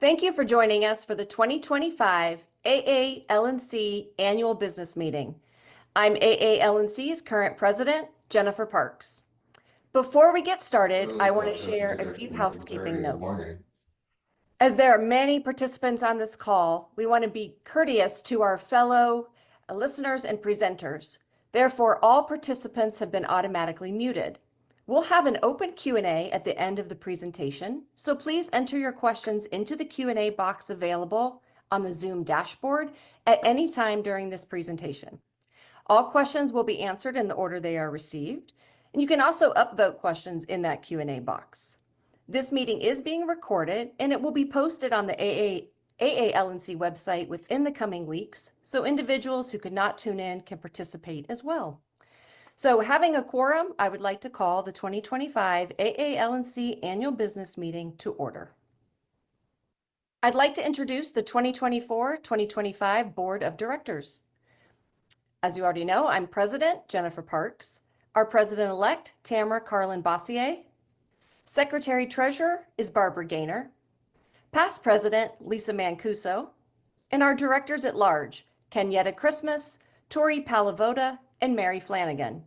Thank you for joining us for the 2025 AALNC Annual Business Meeting. I'm AALNC's current president, Jennifer Parks. Before we get started, I want to share a few housekeeping notes. As there are many participants on this call, we want to be courteous to our fellow listeners and presenters. Therefore, all participants have been automatically muted. We'll have an open Q&A at the end of the presentation, so please enter your questions into the Q&A box available on the Zoom dashboard at any time during this presentation. All questions will be answered in the order they are received, and you can also upvote questions in that Q&A box. This meeting is being recorded, and it will be posted on the AALNC website within the coming weeks, so individuals who could not tune in can participate as well. So having a quorum, I would like to call the 2025 AALNC Annual Business Meeting to order. I'd like to introduce the 2024-2025 Board of Directors. As you already know, I'm President Jennifer Parks. Our President-elect, Tamara Carlin-Bossier. Secretary-Treasurer is Barbara Gaynor. Past President, Lisa Mancuso. And our Directors at Large, Kenyatta Christmas, Tori Palavoda, and Mary Flanagan.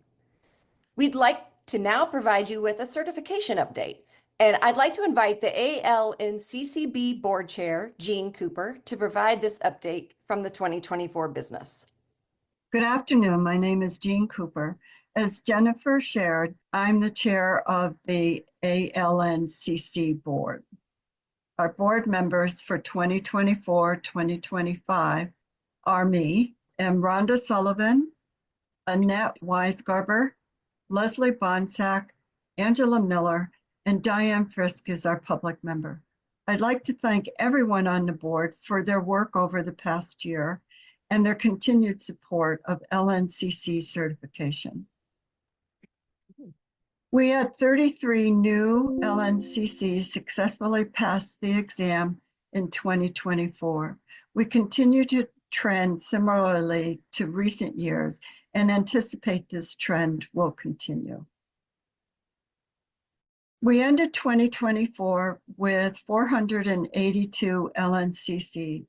We'd like to now provide you with a certification update, and I'd like to invite the AALNCCB Board Chair, Jean Cooper, to provide this update from the 2024 business. Good afternoon. My name is Jean Cooper. As Jennifer shared, I'm the chair of the AALNCC Board. Our board members for 2024-2025 are me, and Rhonda Sullivan, Annette Weisgarber, Leslie Bonsack, Angela Miller, and Diane Frisk is our public member. I'd like to thank everyone on the board for their work over the past year and their continued support of LNCC certification. We had 33 new LNCCs successfully pass the exam in 2024. We continue to trend similarly to recent years and anticipate this trend will continue. We ended 2024 with 482 LNCC.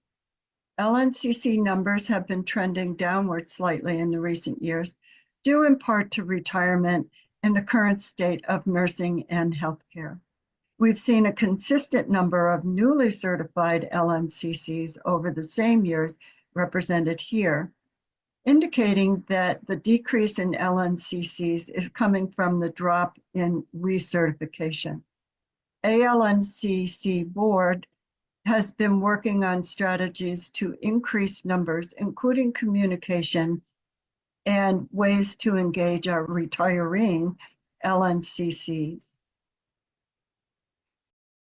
LNCC numbers have been trending downward slightly in the recent years, due in part to retirement and the current state of nursing and healthcare. We've seen a consistent number of newly certified LNCCs over the same years represented here, indicating that the decrease in LNCCs is coming from the drop in recertification. AALNCC Board has been working on strategies to increase numbers, including communications and ways to engage our retiring LNCCs.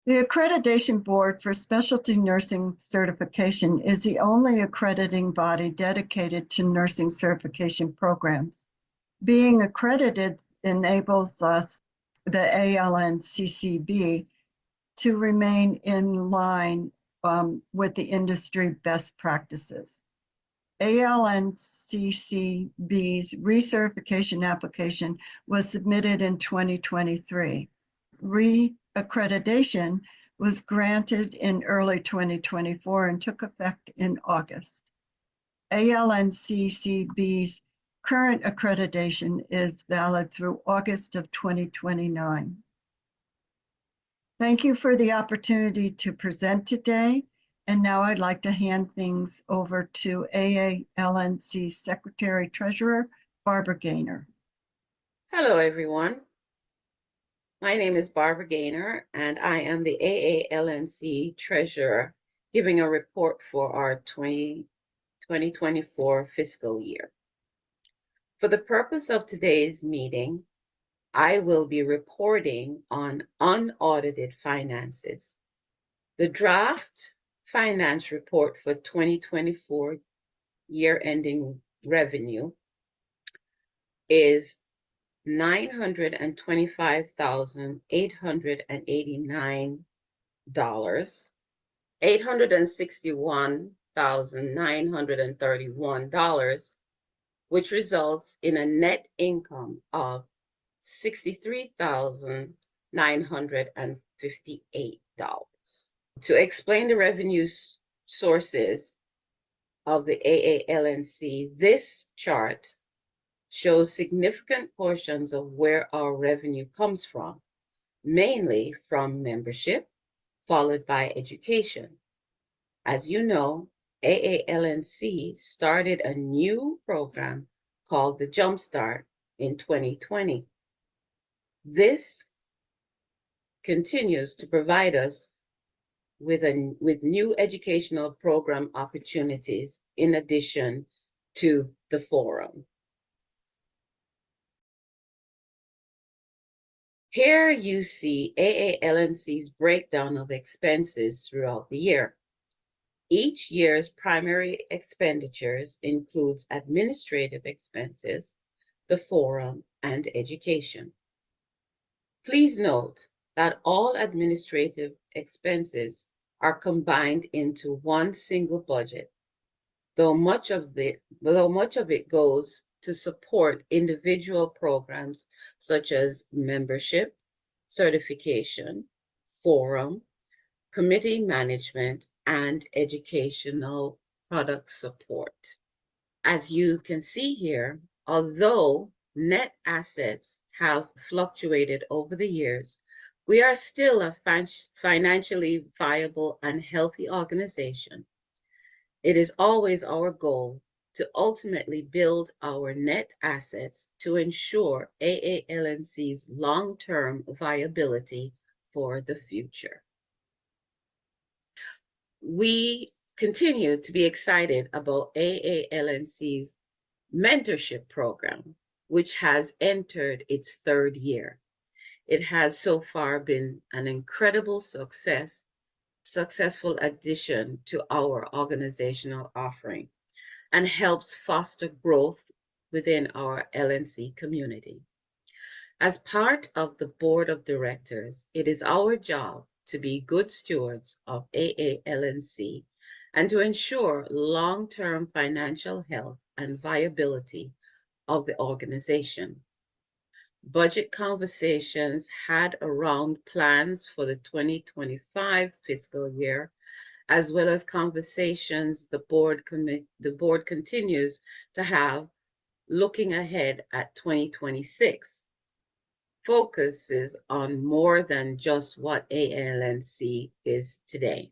The Accreditation Board for Specialty Nursing Certification is the only accrediting body dedicated to nursing certification programs. Being accredited enables us, the AALNCCB, to remain in line with the industry best practices. AALNCCB's recertification application was submitted in 2023. Accreditation was granted in early 2024 and took effect in August. AALNCCB's current accreditation is valid through August of 2029. Thank you for the opportunity to present today, and now I'd like to hand things over to AALNC Secretary Treasurer, Barbara Gaynor. Hello, everyone. My name is Barbara Gaynor, and I am the AALNC Treasurer, giving a report for our 2024 fiscal year. For the purpose of today's meeting, I will be reporting on unaudited finances. The draft finance report for 2024 year-ending revenue is $925,889, $861,931, which results in a net income of $63,958. To explain the revenue sources of the AALNC, this chart shows significant portions of where our revenue comes from, mainly from membership, followed by education. As you know, AALNC started a new program called the Jumpstart in 2020. This continues to provide us with new educational program opportunities in addition to the forum. Here you see AALNC's breakdown of expenses throughout the year. Each year's primary expenditures includes administrative expenses, the forum, and education. Please note that all administrative expenses are combined into one single budget, though much of it goes to support individual programs such as membership, certification, forum, committee management, and educational product support. As you can see here, although net assets have fluctuated over the years, we are still a financially viable and healthy organization. It is always our goal to ultimately build our net assets to ensure AALNC's long-term viability for the future. We continue to be excited about AALNC's mentorship program, which has entered its third year. It has so far been an incredible successful addition to our organizational offering and helps foster growth within our LNC community. As part of the board of directors, it is our job to be good stewards of AALNC and to ensure long-term financial health and viability of the organization. Budget conversations had around plans for the 2025 fiscal year, as well as conversations the board continues to have looking ahead at 2026. Focuses on more than just what AALNC is today.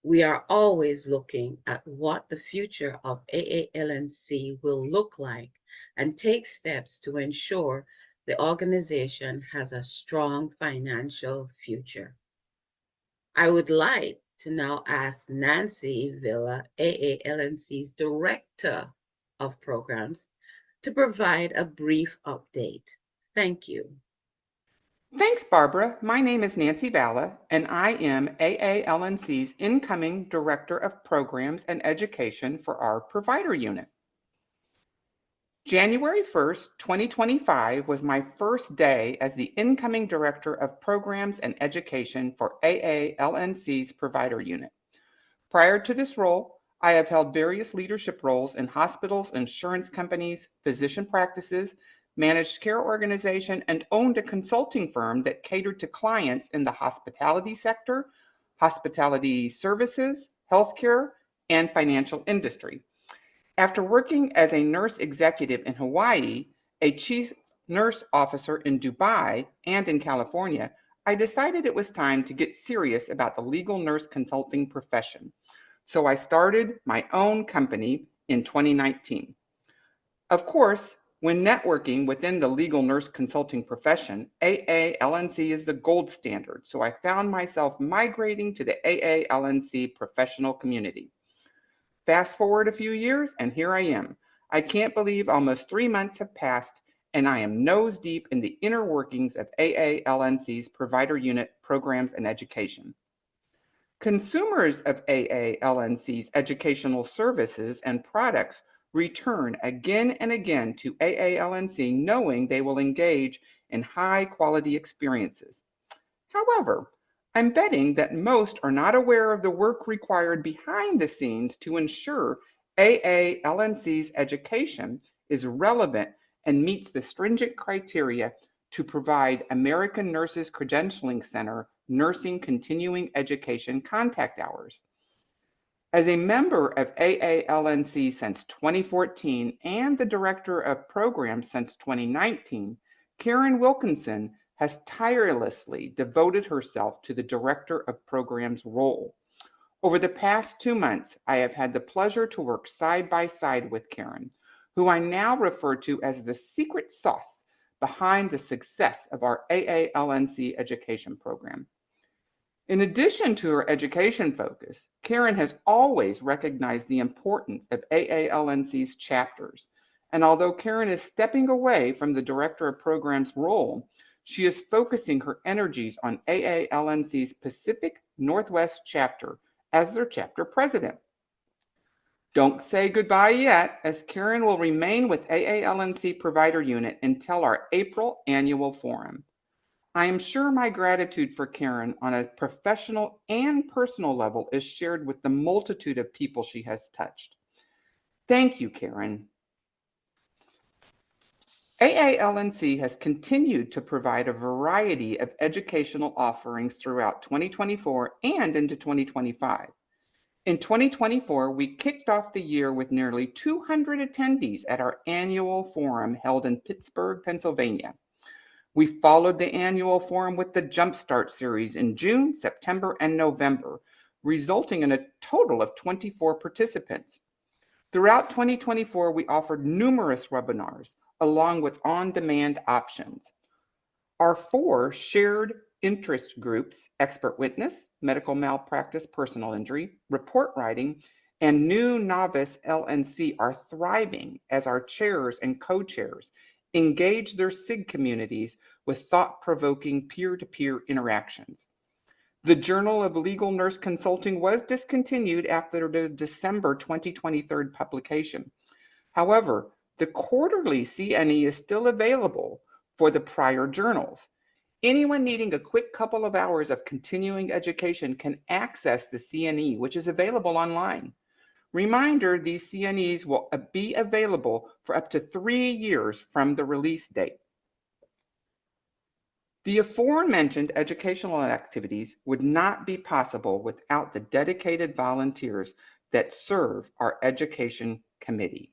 We are always looking at what the future of AALNC will look like and take steps to ensure the organization has a strong financial future. I would like to now ask Nancy Villa, AALNC's Director of Programs, to provide a brief update. Thank you. Thanks, Barbara. My name is Nancy Valla, and I am AALNC's incoming Director of Programs and Education for our provider unit. January 1st, 2025 was my first day as the incoming Director of Programs and Education for AALNC's provider unit. Prior to this role, I have held various leadership roles in hospitals, insurance companies, physician practices, managed care organization, and owned a consulting firm that catered to clients in the hospitality sector, hospitality services, healthcare, and financial industry. After working as a nurse executive in Hawaii, a chief nurse officer in Dubai, and in California, I decided it was time to get serious about the legal nurse consulting profession. So I started my own company in 2019. Of course, when networking within the legal nurse consulting profession, AALNC is the gold standard, so I found myself migrating to the AALNC professional community. Fast forward a few years, and here I am. I can't believe almost 3 months have passed, and I am nose deep in the inner workings of AALNC's provider unit programs and education. Consumers of AALNC's educational services and products return again and again to AALNC knowing they will engage in high-quality experiences. However, I'm betting that most are not aware of the work required behind the scenes to ensure AALNC's education is relevant and meets the stringent criteria to provide American Nurses Credentialing Center nursing continuing education contact hours. As a member of AALNC since 2014 and the Director of Programs since 2019, Karen Wilkinson has tirelessly devoted herself to the Director of Programs role. Over the past 2 months, I have had the pleasure to work side by side with Karen, who I now refer to as the secret sauce behind the success of our AALNC education program. In addition to her education focus, Karen has always recognized the importance of AALNC's chapters. And although Karen is stepping away from the Director of Programs role, she is focusing her energies on AALNC's Pacific Northwest chapter as their chapter president. Don't say goodbye yet, as Karen will remain with AALNC Provider Unit until our April annual forum. I am sure my gratitude for Karen on a professional and personal level is shared with the multitude of people she has touched. Thank you, Karen. AALNC has continued to provide a variety of educational offerings throughout 2024 and into 2025. In 2024, we kicked off the year with nearly 200 attendees at our annual forum held in Pittsburgh, Pennsylvania. We followed the annual forum with the Jumpstart series in June, September, and November, resulting in a total of 24 participants. Throughout 2024, we offered numerous webinars, along with on-demand options. Our 4 shared interest groups, expert witness, medical malpractice, personal injury, report writing, and new novice LNC are thriving as our chairs and co-chairs engage their SIG communities with thought-provoking peer-to-peer interactions. The Journal of Legal Nurse Consulting was discontinued after the December 2023 publication. However, the quarterly CNE is still available for the prior journals. Anyone needing a quick couple of hours of continuing education can access the CNE, which is available online. Reminder, these CNEs will be available for up to 3 years from the release date. The aforementioned educational activities would not be possible without the dedicated volunteers that serve our education committee.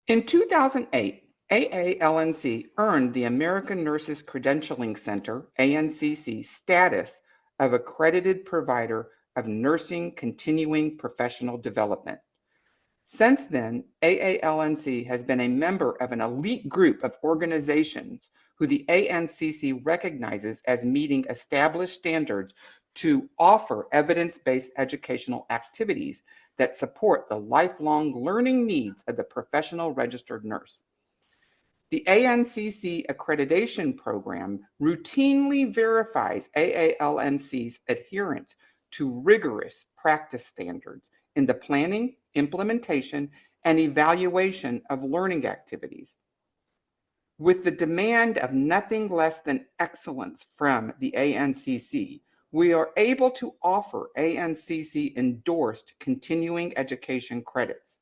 In 2008, AALNC earned the American Nurses Credentialing Center, ANCC, status of accredited provider of nursing continuing professional development. Since then, AALNC has been a member of an elite group of organizations who the ANCC recognizes as meeting established standards to offer evidence-based educational activities that support the lifelong learning needs of the professional registered nurse. The ANCC accreditation program routinely verifies AALNC's adherence to rigorous practice standards in the planning, implementation, and evaluation of learning activities. With the demand of nothing less than excellence from the ANCC, we are able to offer ANCC endorsed continuing education credits.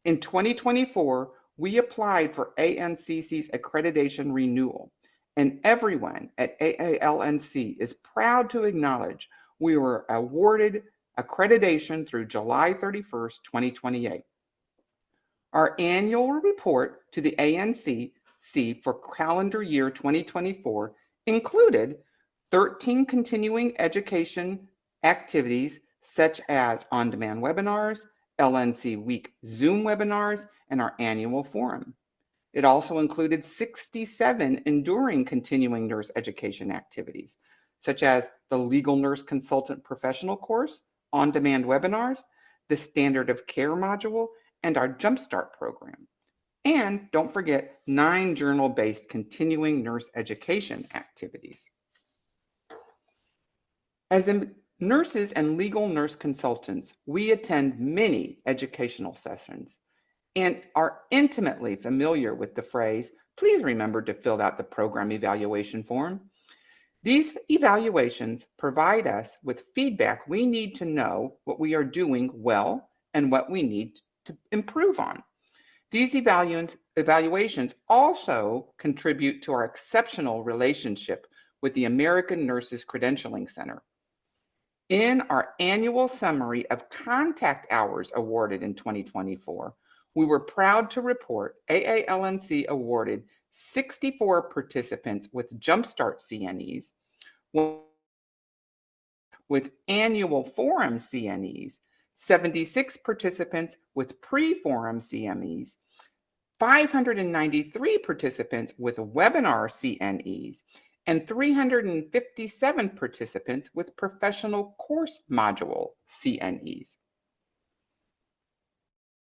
In 2024, we applied for ANCC's accreditation renewal, and everyone at AALNC is proud to acknowledge we were awarded accreditation through July 31st, 2028. Our annual report to the ANCC for calendar year 2024 included 13 continuing education activities such as on-demand webinars, LNC Week Zoom webinars, and our annual forum. It also included 67 enduring continuing nurse education activities, such as the Legal Nurse Consultant Professional Course, on-demand webinars, the Standard of Care module, and our Jumpstart program. And don't forget 9 journal-based continuing nurse education activities. As nurses and legal nurse consultants, we attend many educational sessions and are intimately familiar with the phrase, please remember to fill out the program evaluation form. These evaluations provide us with feedback we need to know what we are doing well and what we need to improve on. These evaluations also contribute to our exceptional relationship with the American Nurses Credentialing Center. In our annual summary of contact hours awarded in 2024, we were proud to report AALNC awarded 64 participants with Jumpstart CNEs, with annual forum CNEs, 76 participants with pre-forum CMEs, 593 participants with webinar CNEs, and 357 participants with professional course module CNEs.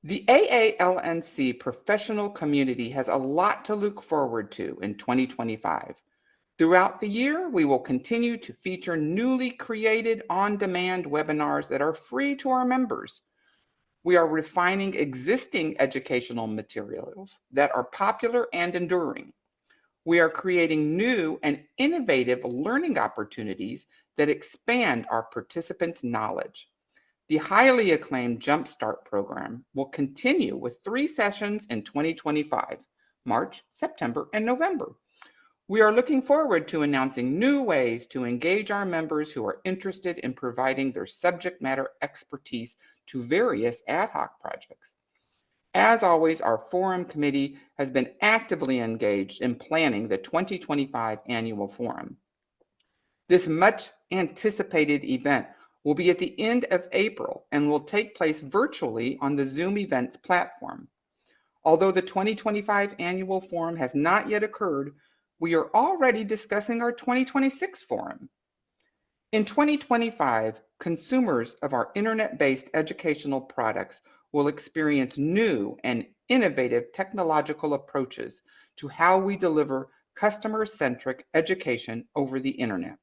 The AALNC professional community has a lot to look forward to in 2025. Throughout the year, we will continue to feature newly created on-demand webinars that are free to our members. We are refining existing educational materials that are popular and enduring. We are creating new and innovative learning opportunities that expand our participants' knowledge. The highly acclaimed Jumpstart program will continue with 3 sessions in 2025, March, September, and November. We are looking forward to announcing new ways to engage our members who are interested in providing their subject matter expertise to various ad hoc projects. As always, our Forum Committee has been actively engaged in planning the 2025 Annual Forum. This much anticipated event will be at the end of April and will take place virtually on the Zoom Events platform. Although the 2025 Annual Forum has not yet occurred, we are already discussing our 2026 forum. In 2025, consumers of our internet-based educational products will experience new and innovative technological approaches to how we deliver customer-centric education over the internet.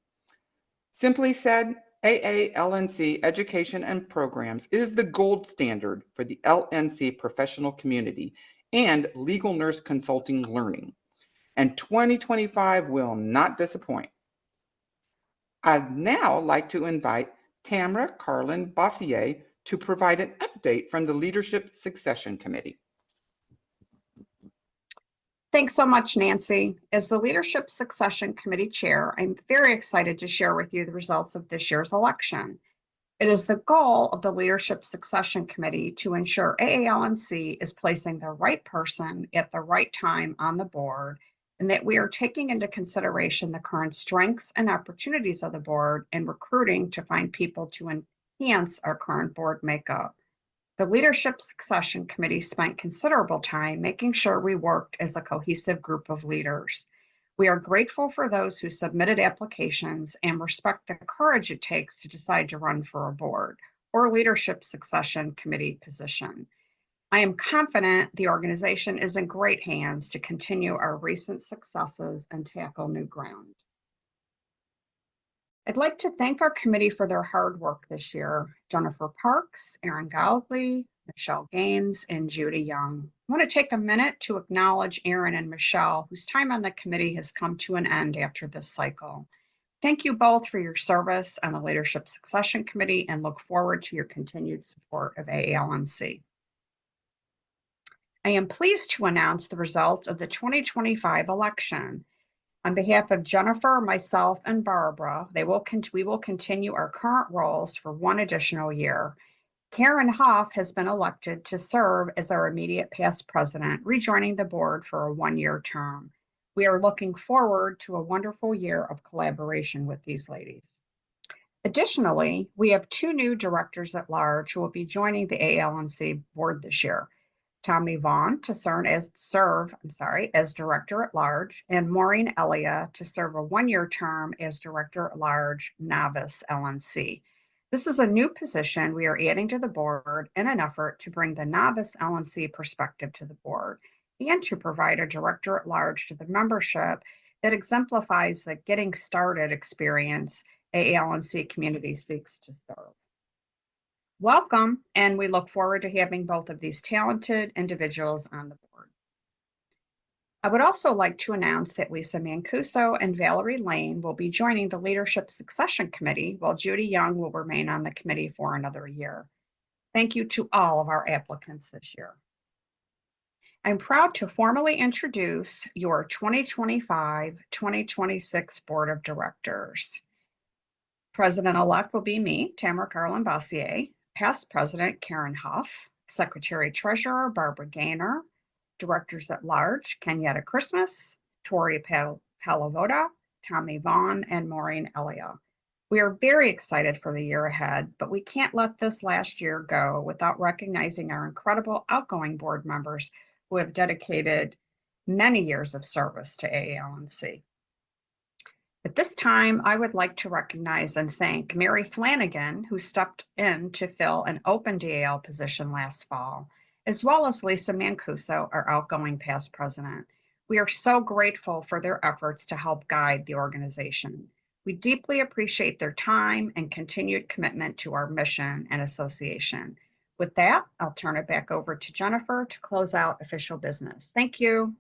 Simply said, AALNC Education and Programs is the gold standard for the LNC professional community and legal nurse consulting learning. And 2025 will not disappoint. I'd now like to invite Tamara Carlin Bossier to provide an update from the Leadership Succession Committee. Thanks so much, Nancy. As the Leadership Succession Committee Chair, I'm very excited to share with you the results of this year's election. It is the goal of the Leadership Succession Committee to ensure AALNC is placing the right person at the right time on the board, and that we are taking into consideration the current strengths and opportunities of the board and recruiting to find people to enhance our current board makeup. The Leadership Succession Committee spent considerable time making sure we worked as a cohesive group of leaders. We are grateful for those who submitted applications and respect the courage it takes to decide to run for a board or Leadership Succession Committee position. I am confident the organization is in great hands to continue our recent successes and tackle new ground. I'd like to thank our committee for their hard work this year. Jennifer Parks, Erin Gowley, Michelle Gaines, and Judy Young. I want to take a minute to acknowledge Erin and Michelle, whose time on the committee has come to an end after this cycle. Thank you both for your service on the Leadership Succession Committee and look forward to your continued support of AALNC. I am pleased to announce the results of the 2025 election. On behalf of Jennifer, myself, and Barbara, we will continue our current roles for one additional year. Karen Hoff has been elected to serve as our immediate past president, rejoining the board for a one-year term. We are looking forward to a wonderful year of collaboration with these ladies. Additionally, we have 2 new directors at large who will be joining the AALNC board this year. Tommy Vaughn to serve as Director at Large, and Maureen Elia to serve a one-year term as Director at Large, Novice LNC. This is a new position we are adding to the board in an effort to bring the Novice LNC perspective to the board and to provide a Director at Large to the membership that exemplifies the getting started experience AALNC community seeks to serve. Welcome, and we look forward to having both of these talented individuals on the board. I would also like to announce that Lisa Mancuso and Valerie Lane will be joining the Leadership Succession Committee, while Judy Young will remain on the committee for another year. Thank you to all of our applicants this year. I'm proud to formally introduce your 2025-2026 Board of Directors. President-elect will be me, Tamara Carlin Bossier, past President Karen Huff, Secretary-Treasurer Barbara Gaynor, Directors at Large Kenyatta Christmas, Tori Palavoda, Tommy Vaughn, and Maureen Elia. We are very excited for the year ahead, but we can't let this last year go without recognizing our incredible outgoing board members who have dedicated many years of service to AALNC. At this time, I would like to recognize and thank Mary Flanagan, who stepped in to fill an open DAL position last fall, as well as Lisa Mancuso, our outgoing past president. We are so grateful for their efforts to help guide the organization. We deeply appreciate their time and continued commitment to our mission and association. With that, I'll turn it back over to Jennifer to close out official business. Thank you.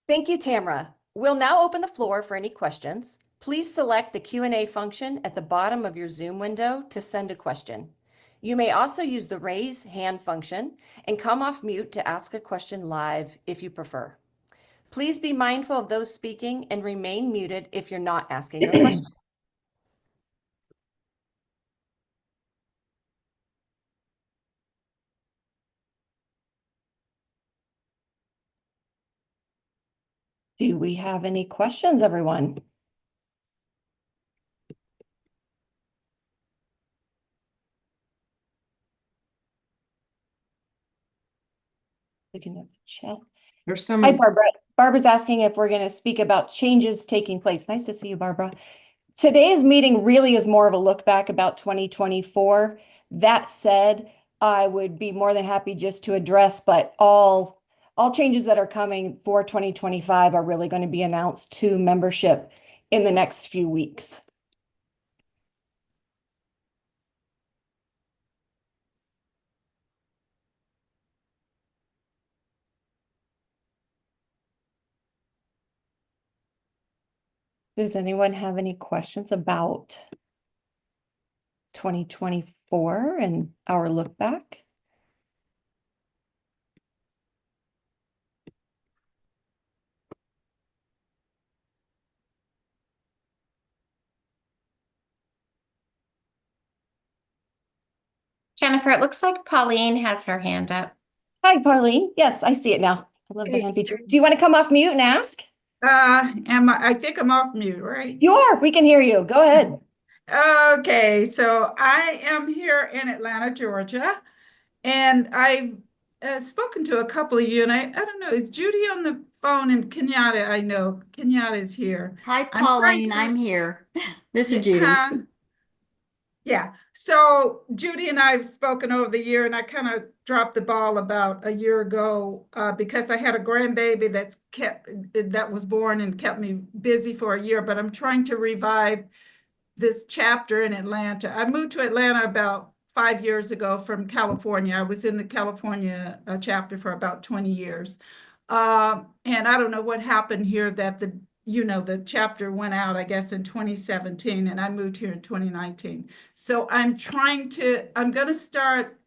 Thank you, Tamara. We'll now open the floor for any questions. Please select the Q&A function at the bottom of your Zoom window to send a question. You may also use the raise hand function and come off mute to ask a question live if you prefer. Please be mindful of those speaking and remain muted if you're not asking a question. Do we have any questions, everyone? Looking at the chat. There's some. Hi, Barbara. Barbara's asking if we're going to speak about changes taking place. Nice to see you, Barbara. Today's meeting really is more of a look back about 2024. That said, I would be more than happy just to address, but all changes that are coming for 2025 are really going to be announced to membership in the next few weeks. Does anyone have any questions about 2024 and our look back? Jennifer, it looks like Pauline has her hand up. Hi, Pauline. Yes, I see it now. I love the hand feature. Do you want to come off mute and ask? I think I'm off mute, right? You are. We can hear you. Go ahead. Okay, so I am here in Atlanta, Georgia, and I've spoken to a couple of you, and I don't know, is Judy on the phone? And Kenyatta, I know Kenyatta is here. Hi, Pauline, I'm here. This is Judy. Yeah, so Judy and I have spoken over the year, and I kind of dropped the ball about a year ago because I had a grandbaby that was born and kept me busy for a year, but I'm trying to revive this chapter in Atlanta. I moved to Atlanta about 5 years ago from California. I was in the California chapter for about 20 years. And I don't know what happened here that the chapter went out, I guess, in 2017, and I moved here in 2019. So I'm going to start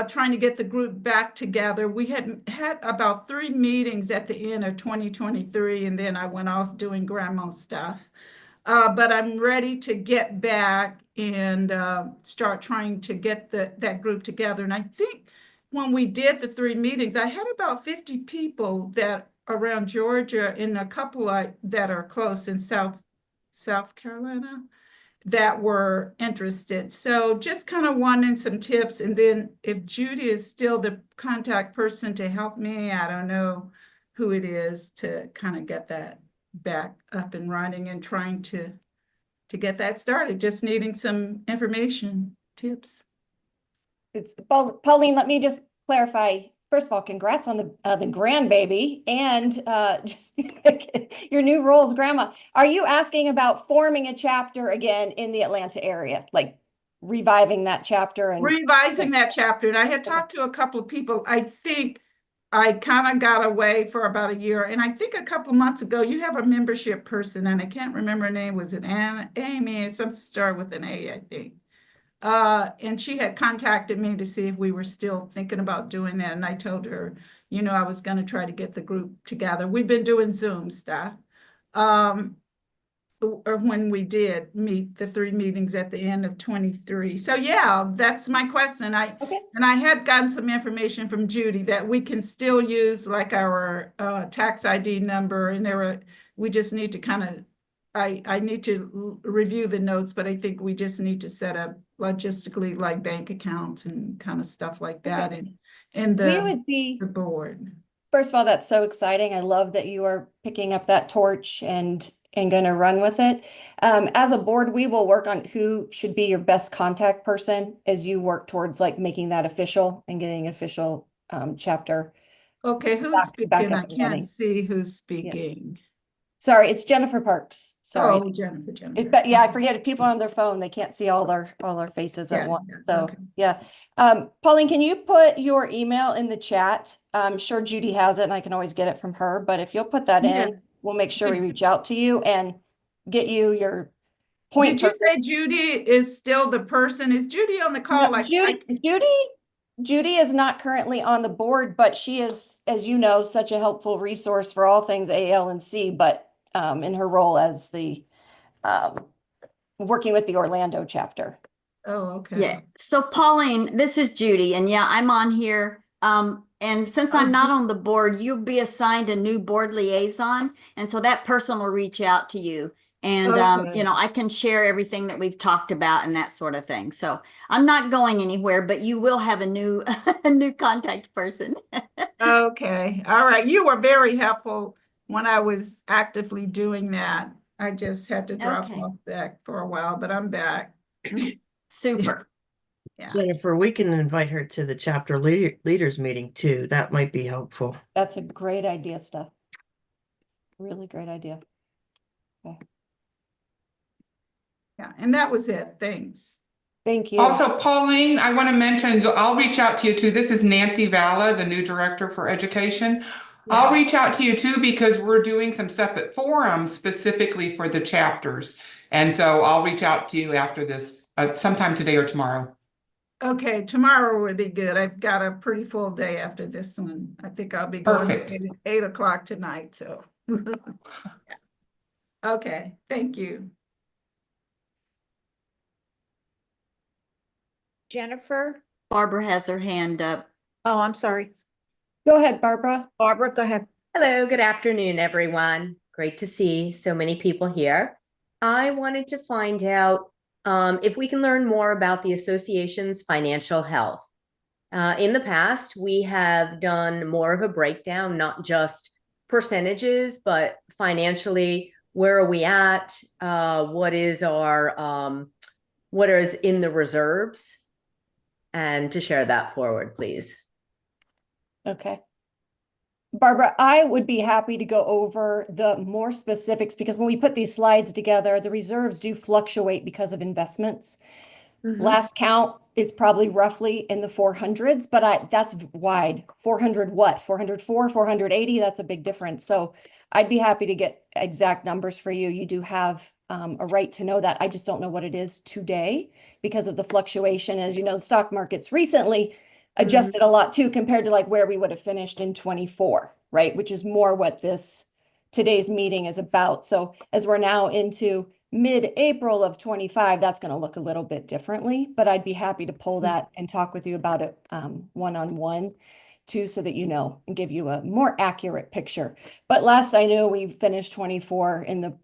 trying to get the group back together. We had about 3 meetings at the end of 2023, and then I went off doing grandma stuff. But I'm ready to get back and start trying to get that group together. And I think when we did the 3 meetings, I had about 50 people that around Georgia and a couple that are close in South Carolina that were interested. So just kind of wanting some tips. And then if Judy is still the contact person to help me, I don't know who it is to kind of get that back up and running and trying to get that started, just needing some information, tips. Pauline, let me just clarify. First of all, congrats on the grandbaby and just your new role as grandma. Are you asking about forming a chapter again in the Atlanta area, like reviving that chapter? And revising that chapter. And I had talked to a couple of people. I think I kind of got away for about a year. And I think a couple of months ago, you have a membership person, and I can't remember her name. Was it Amy? Something started with an A, I think. And she had contacted me to see if we were still thinking about doing that. And I told her, you know, I was going to try to get the group together. We've been doing Zoom stuff. Or when we did meet the 3 meetings at the end of 23. So yeah, that's my question. Okay. And I had gotten some information from Judy that we can still use like our tax ID number, and we just need to kind of, I need to review the notes, but I think we just need to set up logistically like bank accounts and kind of stuff like that in We would be, the board. first of all, that's so exciting. I love that you are picking up that torch and going to run with it. As a board, we will work on who should be your best contact person as you work towards like making that official and getting an official chapter. Okay, who's back speaking? up I and can't running. see who's speaking. Sorry, it's Jennifer Parks. Sorry. Oh, Jennifer. But yeah, I forget if people on their phone, they can't see all our faces at Yeah, once. yeah, So okay. yeah. Pauline, can you put your email in the chat? I'm sure Judy has it and I can always get it from her, but if you'll put that Yeah. in, we'll make sure we reach out to you and get you your point. Did you say Judy is still the person? Is Judy on the call? No, Judy is not currently on the board, but she is, as you know, such a helpful resource for all things AALNC, but in her role as the working with the Orlando chapter. Oh, okay. Yeah. So Pauline, this is Judy, and yeah, I'm on here. And since Oh, I'm not on the board, you'll be assigned a new board liaison, and so that person will reach out to you. And Okay. you know, I can share everything that we've talked about and that sort of thing. So I'm not going anywhere, but you will have a new a new contact person. Okay. All right. You were very helpful when I was actively doing that. I just had to drop Okay. off back for a while, but I'm back. Super. Yeah. Jennifer, we can invite her to the chapter leaders meeting too. That might be helpful. That's a great idea, Steph. Really great idea. Okay. Yeah. And that was it. Thanks. Thank you. Also, Pauline, I want to mention, I'll reach out to you too. This is Nancy Valla, the new director for education. I'll reach out to you too because we're doing some stuff at Forum specifically for the chapters. And so I'll reach out to you after this, sometime today or tomorrow. Okay. Tomorrow would be good. I've got a pretty full day after this one. I think I'll be going Perfect. at 8 o'clock tonight. So, okay. Thank you. Jennifer? Barbara has her hand up. Oh, I'm sorry. Go ahead, Barbara. Barbara, go ahead. Hello, good afternoon, everyone. Great to see so many people here. I wanted to find out if we can learn more about the association's financial health. In the past, we have done more of a breakdown, not just percentages, but financially, where are we at? What is in the reserves? And to share that forward, please. Okay. Barbara, I would be happy to go over the more specifics because when we put these slides together, the reserves do fluctuate because of investments. Last count, it's probably roughly in the 400s, but that's wide. 400 what? 404, 480, that's a big difference. So I'd be happy to get exact numbers for you. You do have a right to know that. I just don't know what it is today because of the fluctuation. As you know, the stock markets recently adjusted a lot too compared to like where we would have finished in 24, right? Which is more what today's meeting is about. So as we're now into mid-April of 25, that's going to look a little bit differently, but I'd be happy to pull that and talk with you about it one-on-one too, so that you know and give you a more accurate picture. But last I knew, we finished 24 in the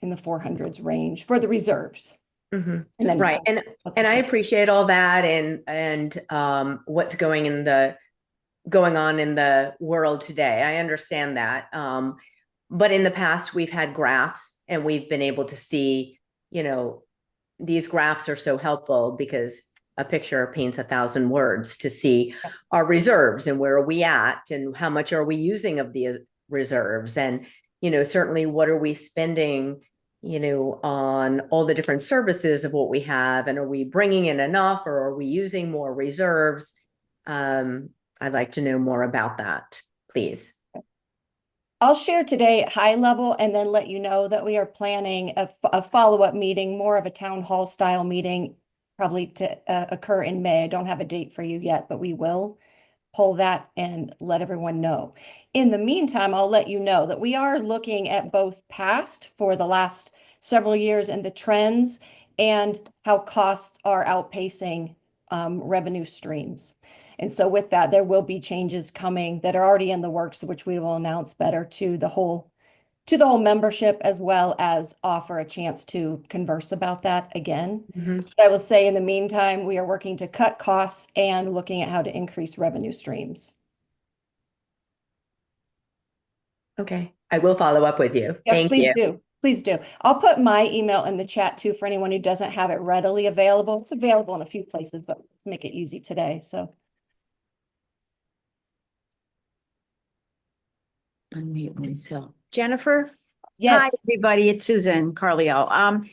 400s range for the reserves. And then right, and I appreciate all that and what's going on in the world today. I understand that. But in the past, we've had graphs and we've been able to see, you know, these graphs are so helpful because a picture paints 1,000 words to see our reserves and where are we at and how much are we using of the reserves. And, you know, certainly what are we spending, you know, on all the different services of what we have, and are we bringing in enough or are we using more reserves? I'd like to know more about that, please. I'll share today at high level and then let you know that we are planning a follow-up meeting, more of a town hall style meeting, probably to occur in May. I don't have a date for you yet, but we will. pull that and let everyone know. In the meantime, I'll let you know that we are looking at both past for the last several years and the trends and how costs are outpacing revenue streams. And so with that, there will be changes coming that are already in the works, which we will announce better to the whole membership, as well as offer a chance to converse about that again. I will say in the meantime, we are working to cut costs and looking at how to increase revenue streams. Okay, I will follow up with you. Yeah, Thank please you. do. Please do. I'll put my email in the chat too for anyone who doesn't have it readily available. It's available in a few places, but let's make it easy today. So Unmute myself. Jennifer? Hi, yes, everybody. It's Susan Carlio.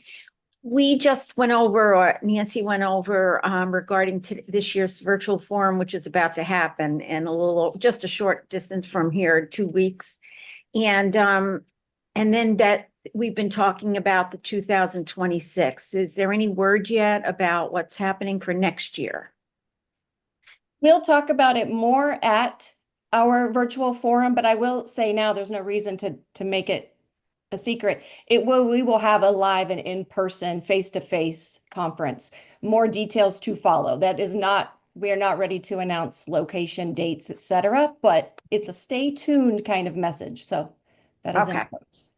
We just went over, or Nancy went over, regarding to this year's virtual forum, which is about to happen in just a short distance from here, 2 weeks. And then that we've been talking about the 2026. Is there any word yet about what's happening for next year? we'll talk about it more at our virtual forum, but I will say now there's no reason to make it a secret. We will have a live and in-person, face-to-face conference. More details to follow. We are not ready to announce location, dates, etc., but it's a stay tuned kind of message. So that is in Okay. quotes.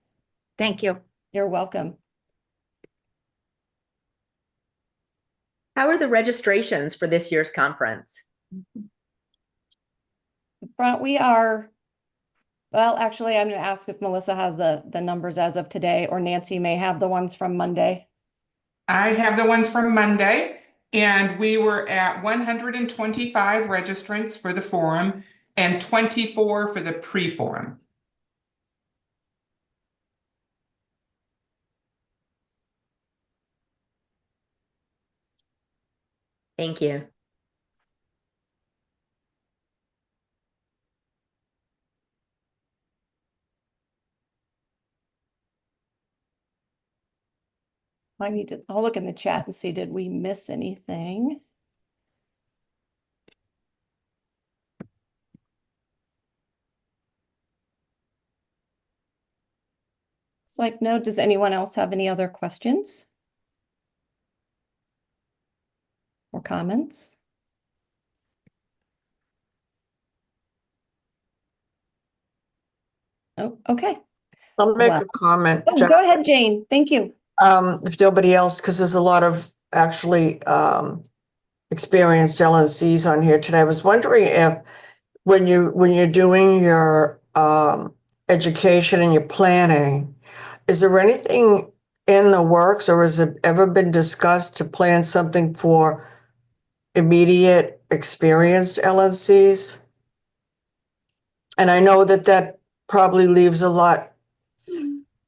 Thank you. You're welcome. How are the registrations for this year's conference? Front, well, actually, I'm going to ask if Melissa has the numbers as of today, or Nancy may have the ones from Monday. I have the ones from Monday, and we were at 125 registrants for the forum and 24 for the pre-forum. Thank you. I'll look in the chat and see, did we miss anything? It's like, no, does anyone else have any other questions? Or comments? Oh, okay. I'll make Well, a comment. Oh, go ahead, Jane. Thank you. If nobody else, because there's a lot of actually experienced LNCs on here today. I was wondering if when you're doing your education and your planning, is there anything in the works, or has it ever been discussed to plan something for immediate experienced LNCs? And I know that probably leaves a lot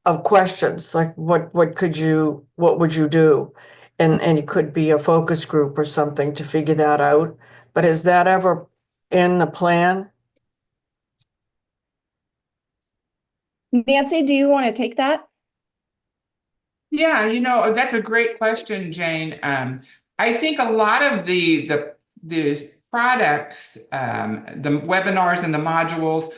of questions, like what would you do? And it could be a focus group or something to figure that out. But is that ever in the plan? Nancy, do you want to take that? Yeah, that's a great question, Jane. I think a lot of the products, the webinars and the modules,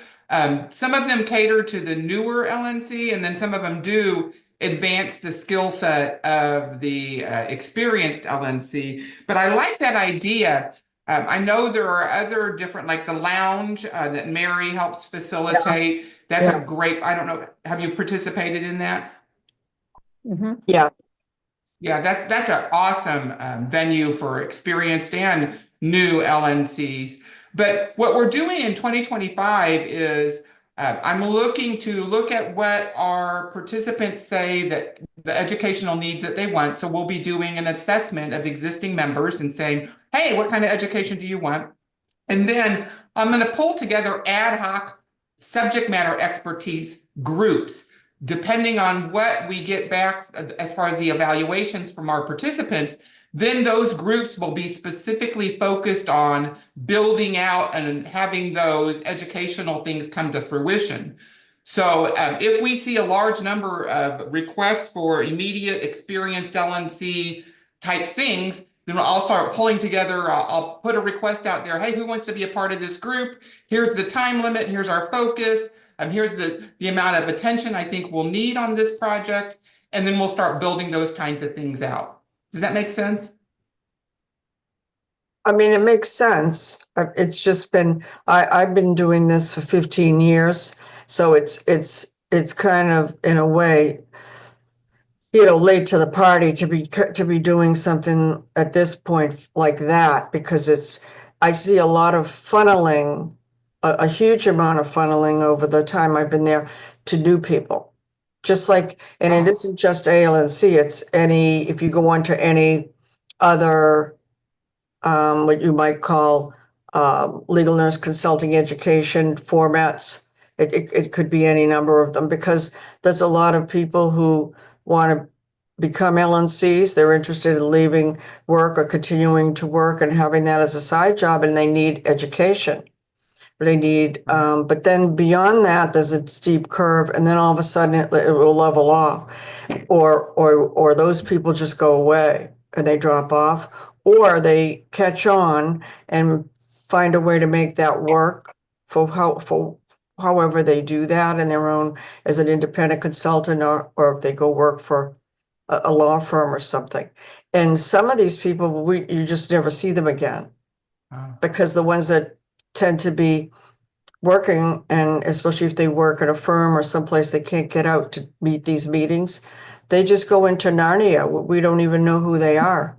some of them cater to the newer LNC, and then some of them do advance the skill set of the experienced LNC. But I like that idea. I know there are other different, like the lounge that Mary helps facilitate. That's a great, I don't know, have you participated in that? Yeah. Yeah, that's an awesome venue for experienced and new LNCs. But what we're doing in 2025 is I'm looking to look at what our participants say that the educational needs that they want. So we'll be doing an assessment of existing members and saying, hey, what kind of education do you want? And then I'm going to pull together ad hoc subject matter expertise groups. Depending on what we get back as far as the evaluations from our participants, then those groups will be specifically focused on building out and having those educational things come to fruition. So if we see a large number of requests for immediate experienced LNC type things, then I'll start pulling together. I'll put a request out there. Hey, who wants to be a part of this group? Here's the time limit. Here's our focus. Here's the amount of attention I think we'll need on this project. And then we'll start building those kinds of things out. Does that make sense? I mean, it makes sense. It's just been, I've been doing this for 15 years. So it's kind of, in a way, late to the party to be doing something at this point like that, because I see a lot of funneling, a huge amount of funneling over the time I've been there to new people. Just like, and it isn't just AALNC, it's if you go on to any other, what you might call, legal nurse consulting education formats, it could be any number of them, because there's a lot of people who want to become LNCs. They're interested in leaving work or continuing to work and having that as a side job, and they need education. They need, but then beyond that, there's a steep curve, and then all of a sudden it will level off, or those people just go away and they drop off, or they catch on and find a way to make that work for however they do that in their own, as an independent consultant, or if they go work for a law firm or something. And some of these people, you just never see them again, because the ones that tend to be working, and especially if they work at a firm or someplace they can't get out to meet these meetings, they just go into Narnia. We don't even know who they are.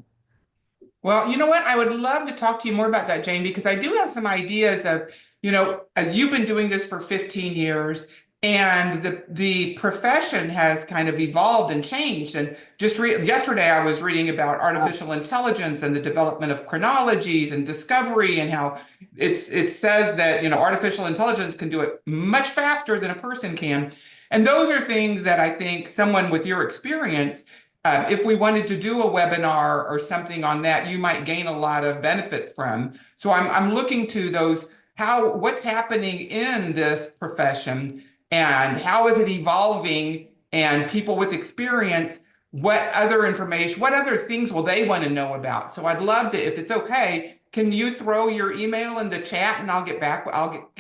Well, you know what? I would love to talk to you more about that, Jane, because I do have some ideas of, you've been doing this for 15 years, and the profession has kind of evolved and changed. And just yesterday, I was reading about artificial intelligence and the development of chronologies and discovery, and how it says that, artificial intelligence can do it much faster than a person can. And those are things that I think someone with your experience, if we wanted to do a webinar or something on that, you might gain a lot of benefit from. So I'm looking to those, what's happening in this profession, and how is it evolving, and people with experience, what other information, what other things will they want to know about? So I'd love to, if it's okay, can you throw your email in the chat, and I'll get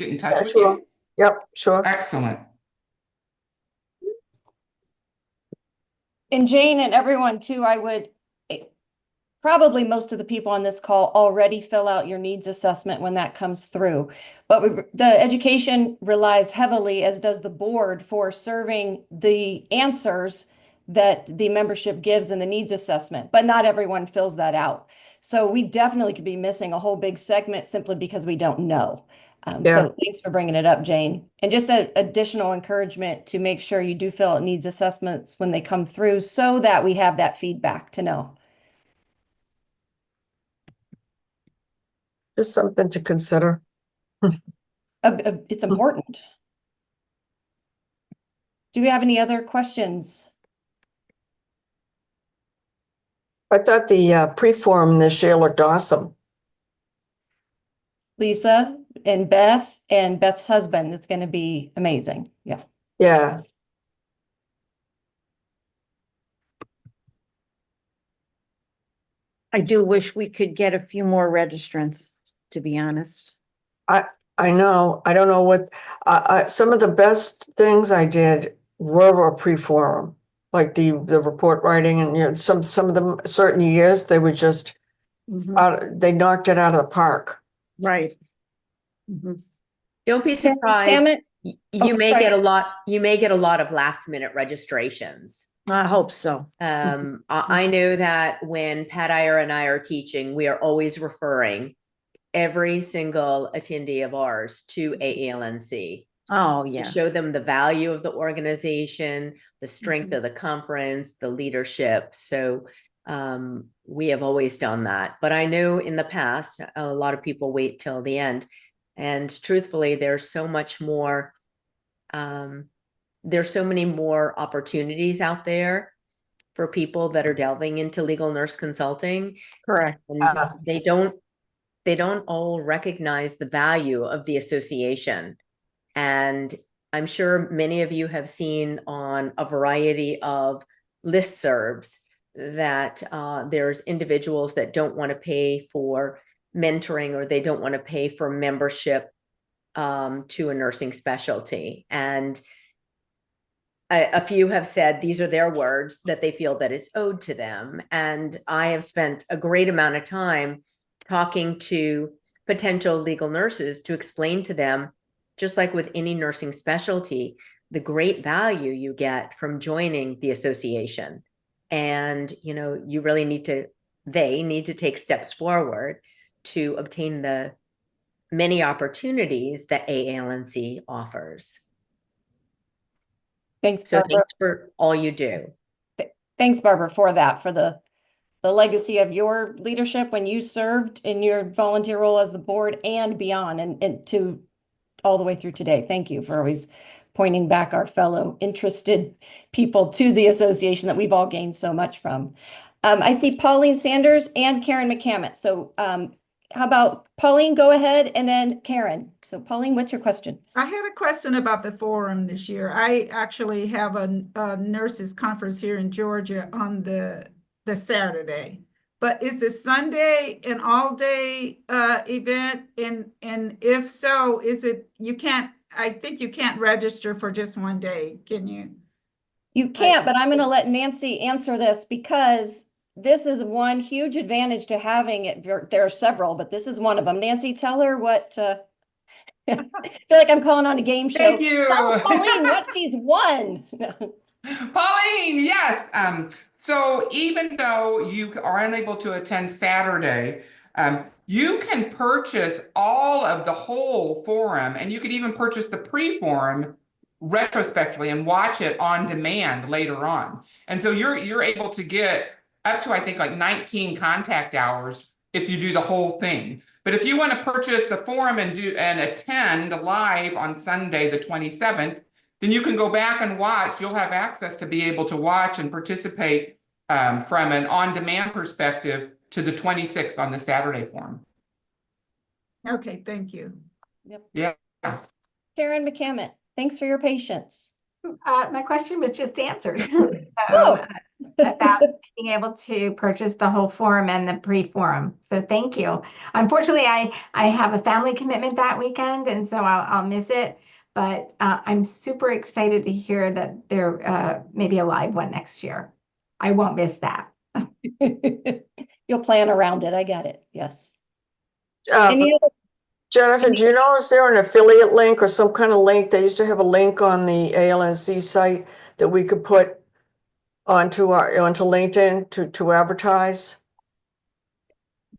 in touch with you? Yep, sure. Excellent. And Jane and everyone too, probably most of the people on this call already fill out your needs assessment when that comes through. But the education relies heavily, as does the board, for serving the answers that the membership gives in the needs assessment, but not everyone fills that out. So we definitely could be missing a whole big segment simply because we don't know. So thanks for bringing it up, Jane. And just an additional encouragement to make sure you do fill out needs assessments when they come through, so that we have that feedback to know. Just something to consider. It's important. Do we have any other questions? I thought the pre-forum this year looked awesome. Lisa and Beth's husband, it's going to be amazing. Yeah. Yeah. I do wish we could get a few more registrants, to be honest. I know. I don't know what, some of the best things I did were a pre-forum, like the report writing, and some of them, certain years, they were just, they knocked it out of the park. Right. Don't be surprised. You may get a lot of last minute registrations. I hope so. I know that when Pat Iyer and I are teaching, we are always referring every single attendee of ours to AALNC. Oh, To yes. show them the value of the organization, the strength of the conference, the leadership. So we have always done that. But I know in the past, a lot of people wait till the end. And truthfully, there's so much more, there's so many more opportunities out there for people that are delving into legal nurse consulting. Correct. And they don't all recognize the value of the association. And I'm sure many of you have seen on a variety of listservs that there's individuals that don't want to pay for mentoring, or they don't want to pay for membership to a nursing specialty. And a few have said these are their words, that they feel that is owed to them. And I have spent a great amount of time talking to potential legal nurses to explain to them, just like with any nursing specialty, the great value you get from joining the association. And, you know, you really they need to take steps forward to obtain the many opportunities that AALNC offers. Thanks, So Barbara. thanks for all you do. Thanks, Barbara, for that, for the legacy of your leadership when you served in your volunteer role as the board and beyond, and to all the way through today. Thank you for always pointing back our fellow interested people to the association that we've all gained so much from. I see Pauline Sanders and Karen McCammett. So how about Pauline, go ahead, and then Karen. So Pauline, what's your question? I had a question about the forum this year. I actually have a nurses conference here in Georgia on the Saturday, but is the Sunday an all-day event? And if so, is it, I think you can't register for just one day, can you? You can't, but I'm going to let Nancy answer this, because this is one huge advantage to having it. There are several, but this is one of them. Nancy, tell her what, I feel like I'm calling on a game show. Thank you. Tell Pauline what she's won. Pauline, yes. So even though you are unable to attend Saturday, you can purchase all of the whole forum, and you could even purchase the pre-forum retrospectively and watch it on demand later on. And so you're able to get up to, I think, like 19 contact hours if you do the whole thing. But if you want to purchase the forum and attend live on Sunday, the 27th, then you can go back and watch. You'll have access to be able to watch and participate from an on-demand perspective to the 26th on the Saturday forum. Okay, thank you. Yep. Yeah. Karen McCammett, thanks for your patience. My question was just answered. Oh. About being able to purchase the whole forum and the pre-forum. So thank you. Unfortunately, I have a family commitment that weekend, and so I'll miss it. But I'm super excited to hear that there may be a live one next year. I won't miss that. You'll plan around it. I get it. Yes. Um, Jennifer, do you know, is there an affiliate link or some kind of link? They used to have a link on the AALNC site that we could put onto LinkedIn to advertise.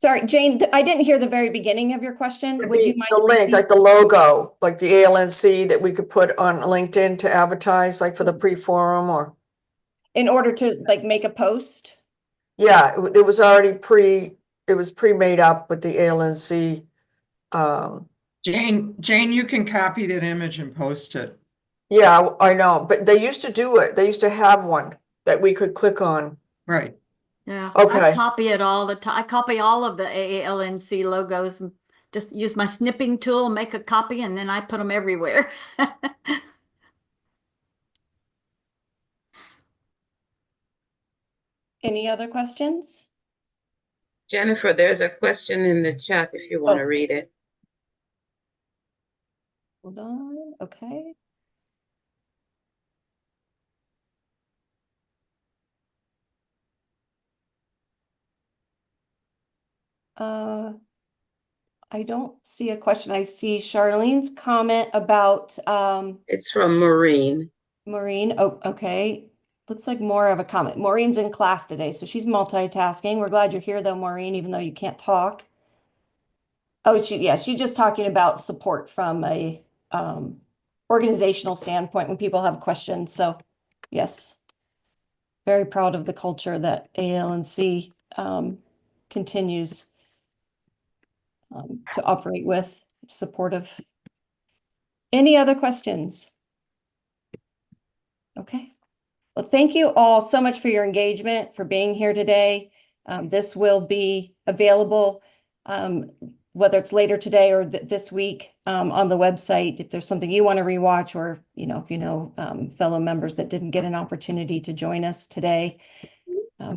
Sorry, Jane, I didn't hear the very beginning of your question. Would you mind the link, repeating? like the logo, like the AALNC that we could put on LinkedIn to advertise, like for the pre-forum, or? In order to like make a post? Yeah, it was already pre-made up with the AALNC. Jane, you can copy that image and post it. Yeah, I know, but they used to do it. They used to have one that we could click on. Right. Yeah. Okay. I copy it all the time. I copy all of the AALNC logos and just use my snipping tool, make a copy, and then I put them everywhere. Any other questions? Jennifer, there's a question in the chat if you want to read it. Hold on. Okay. I don't see a question. I see Charlene's comment about It's from Maureen. Maureen. Oh, okay. Looks like more of a comment. Maureen's in class today, so she's multitasking. We're glad you're here though, Maureen, even though you can't talk. Oh, she's just talking about support from a organizational standpoint when people have questions. So yes, very proud of the culture that AALNC continues to operate with, supportive. Any other questions? Okay. Well, thank you all so much for your engagement, for being here today. This will be available, whether it's later today or this week, on the website. If there's something you want to rewatch, or if fellow members that didn't get an opportunity to join us today,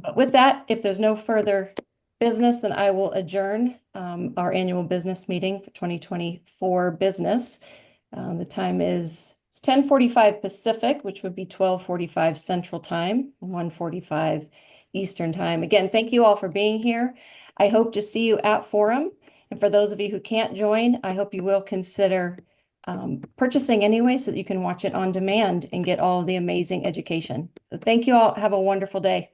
But with that, if there's no further business, then I will adjourn our annual business meeting for 2024 business. The time is 10:45 Pacific, which would be 12:45 Central Time, 1:45 Eastern Time. Again, thank you all for being here. I hope to see you at Forum. And for those of you who can't join, I hope you will consider purchasing anyway so that you can watch it on demand and get all of the amazing education. So thank you all. Have a wonderful day.